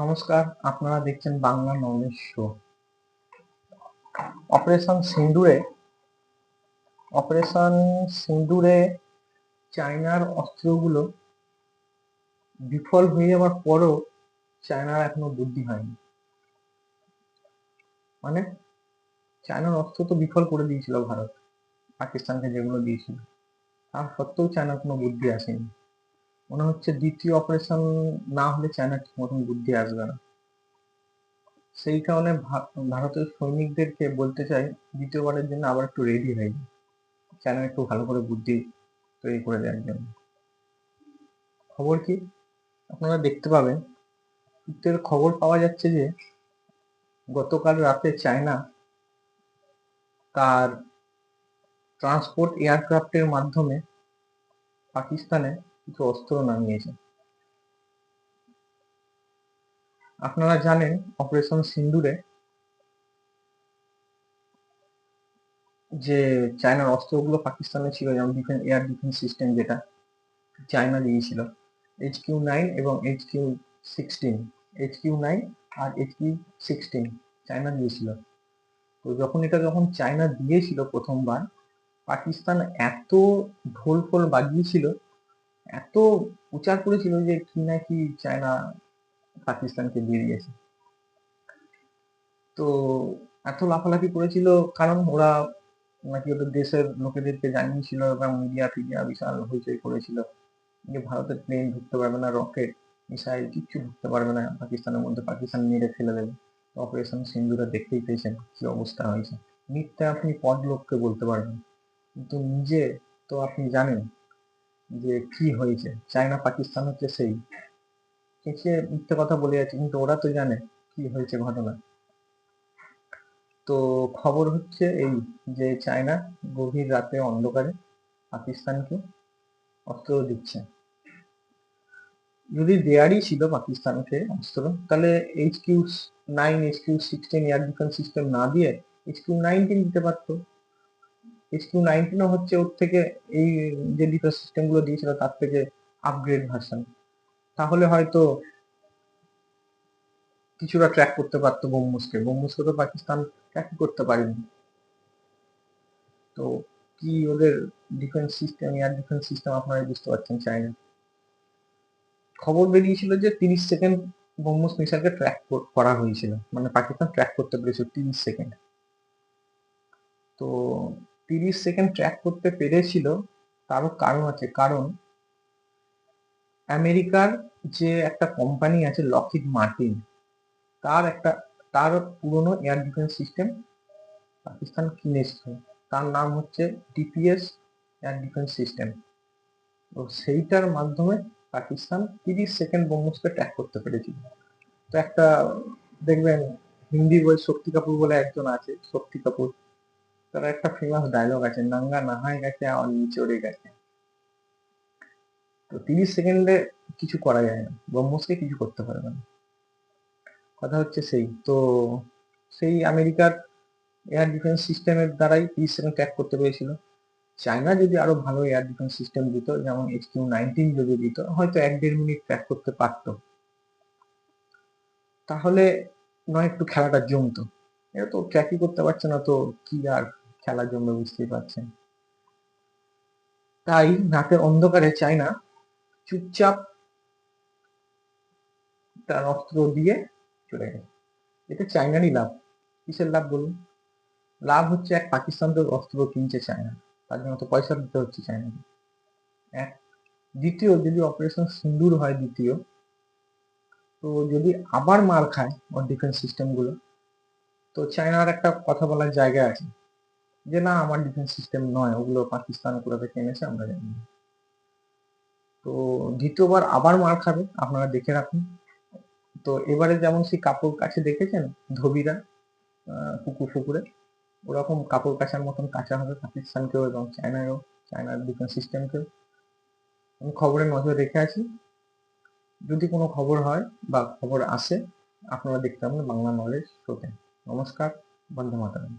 নমস্কার, আপনারা দেখছেন বাংলা নলেজ শো। অপারেশন সিন্দুরে চায়নার অস্ত্রগুলো বিফল হয়ে যাওয়ার পরও চায়নার এখনো বুদ্ধি হয়নি। মানে চায়নার অস্ত্র তো বিফল করে দিয়েছিল ভারত, পাকিস্তানকে যেগুলো দিয়েছিল, তার সত্ত্বেও চায়নার কোনো বুদ্ধি আসেনি। মনে হচ্ছে দ্বিতীয় অপারেশন না হলে চায়নার ঠিক মতন বুদ্ধি আসবে না। সেই কারণে ভারতের সৈনিকদেরকে বলতে চাই, দ্বিতীয়বারের জন্য আবার একটু রেডি হয়ে যায়, চায়না একটু ভালো করে বুদ্ধি তৈরি করে দেওয়ার জন্য। খবর কি আপনারা দেখতে পাবেন, সূত্রের খবর পাওয়া যাচ্ছে যে গতকাল রাতে চায়না তার ট্রান্সপোর্ট এয়ারক্রাফটের মাধ্যমে পাকিস্তানে কিছু অস্ত্র নামিয়েছে। আপনারা জানেন অপারেশন সিন্দুরে যে চায়নার অস্ত্রগুলো পাকিস্তানে ছিল, যেমন এয়ার ডিফেন্স সিস্টেম যেটা চায়না দিয়েছিল, HQ-9 এবং HQ-9 আর HQ-16 চায়না দিয়েছিল। তো যখন চায়না দিয়েছিল প্রথমবার, পাকিস্তান এত ঢোল ফোল বাজিয়েছিল, এত প্রচার করেছিল যে কি নাকি চায়না পাকিস্তানকে দিয়ে দিয়েছে। তো এত লাফালাফি করেছিল কারণ ওরা নাকি ওদের দেশের লোকেদেরকে জানিয়েছিল এবং মিডিয়া ফিডিয়া বিশাল হইচই করেছিল যে ভারতের প্লেন ঢুকতে পারবে না, রকেট মিসাইল কিচ্ছু ঢুকতে পারবে না পাকিস্তানের মধ্যে, পাকিস্তান মেরে ফেলে দেবে। অপারেশন সিন্দুরে দেখতেই পেয়েছেন কি অবস্থা হয়েছে। মিথ্যা আপনি পদ লোককে বলতে পারবেন, কিন্তু নিজে তো আপনি জানেন যে কি হয়েছে। চায়না পাকিস্তান হচ্ছে সেই চেঁচিয়ে মিথ্যে কথা বলে যাচ্ছে, কিন্তু ওরা তো জানে কি হয়েছে ঘটনা। তো খবর হচ্ছে এই যে চায়না গভীর রাতে অন্ধকারে পাকিস্তানকে অস্ত্র দিচ্ছে। যদি দেয়ারই ছিল পাকিস্তানকে অস্ত্র, তাহলে HQ-9 HQ-16 air defence system না দিয়ে HQ-19 দিতে পারতো। HQ-19 হচ্ছে ওর থেকে, এই যে ডিফেন্স সিস্টেম গুলো দিয়েছিল তার থেকে আপগ্রেড ভার্সন। তাহলে হয়তো কিছুটা ট্র্যাক করতে পারতো ব্রহ্মসকে তো পাকিস্তান ট্র্যাক করতে পারেনি। তো কি ওদের defence system, air defence system আপনারা বুঝতে পারছেন। চায়না খবর বেরিয়েছিল যে 30 সেকেন্ড ব্রহ্মস মিসাইলকে ট্র্যাক করা হয়েছিল, মানে পাকিস্তান ট্র্যাক করতে পেরেছিল 30 সেকেন্ড। তো 30 সেকেন্ড ট্র্যাক করতে পেরেছিল, তারও কারণ আছে। কারণ আমেরিকার যে একটা কোম্পানি আছে লকহিড মার্টিন, তার পুরনো এয়ার ডিফেন্স সিস্টেম পাকিস্তান কিনেছিল। তার নাম হচ্ছে DPS এয়ার ডিফেন্স সিস্টেম। তো সেইটার মাধ্যমে পাকিস্তান 30 সেকেন্ড ব্রহ্মসকে ট্র্যাক করতে পেরেছিল। তো একটা দেখবেন হিন্দি বই, শক্তি কাপুর বলে একজন আছে, শক্তি কাপুর, তার একটা ফেমাস ডায়লগ আছে, নাঙ্গা নাহায় গেছে আর নিচড়ে গেছে। তো 30 সেকেন্ডে কিছু করা যায় না, ব্রহ্মসকে কিছু করতে পারবে না। কথা হচ্ছে সেই। তো সেই আমেরিকার এয়ার ডিফেন্স সিস্টেমের দ্বারাই 30 সেকেন্ড ট্র্যাক করতে পেরেছিল। চায়না যদি আরো ভালো এয়ার ডিফেন্স সিস্টেম দিত, যেমন HQ-19 যদি দিত, হয়তো 1-1.5 মিনিট ট্র্যাক করতে পারতো, তাহলে নয় একটু খেলাটা জমতো। এটা তো ট্র্যাকই করতে পারছে না, তো কি আর খেলা জমবে বুঝতেই পারছেন। তাই রাতের অন্ধকারে চায়না চুপচাপ তার অস্ত্র দিয়ে চলে গেছে। এটা চায়নারই লাভ। কিসের লাভ বলুন? লাভ হচ্ছে, এক, পাকিস্তান তো অস্ত্র কিনছে চায়না, তার জন্য তো পয়সা দিতে হচ্ছে চায়নাকে, এক। দ্বিতীয়, যদি অপারেশন সিন্দুর হয় দ্বিতীয়, তো যদি আবার মার খায় ওর ডিফেন্স সিস্টেম গুলো, তো চায়নার একটা কথা বলার জায়গা আছে যে না, আমার ডিফেন্স সিস্টেম নয়, ওগুলো পাকিস্তান কোথা থেকে এনেছে আমরা জানি না। তো দ্বিতীয়বার আবার মার খাবে, আপনারা দেখে রাখুন। তো এবারে যেমন সেই কাপড় কাছে দেখেছেন ধোবিরা পুকুর ফুকুরে, ওরকম কাপড় কাচার মতন কাঁচা হবে পাকিস্তানকেও এবং চায়নার ডিফেন্স সিস্টেমকেও। আমি খবরে নজর রেখে আছি, যদি কোনো খবর হয় বা খবর আসে, আপনারা দেখতে পাবেন বাংলা নলেজ শোতে। নমস্কার, বন্দে মাতরম।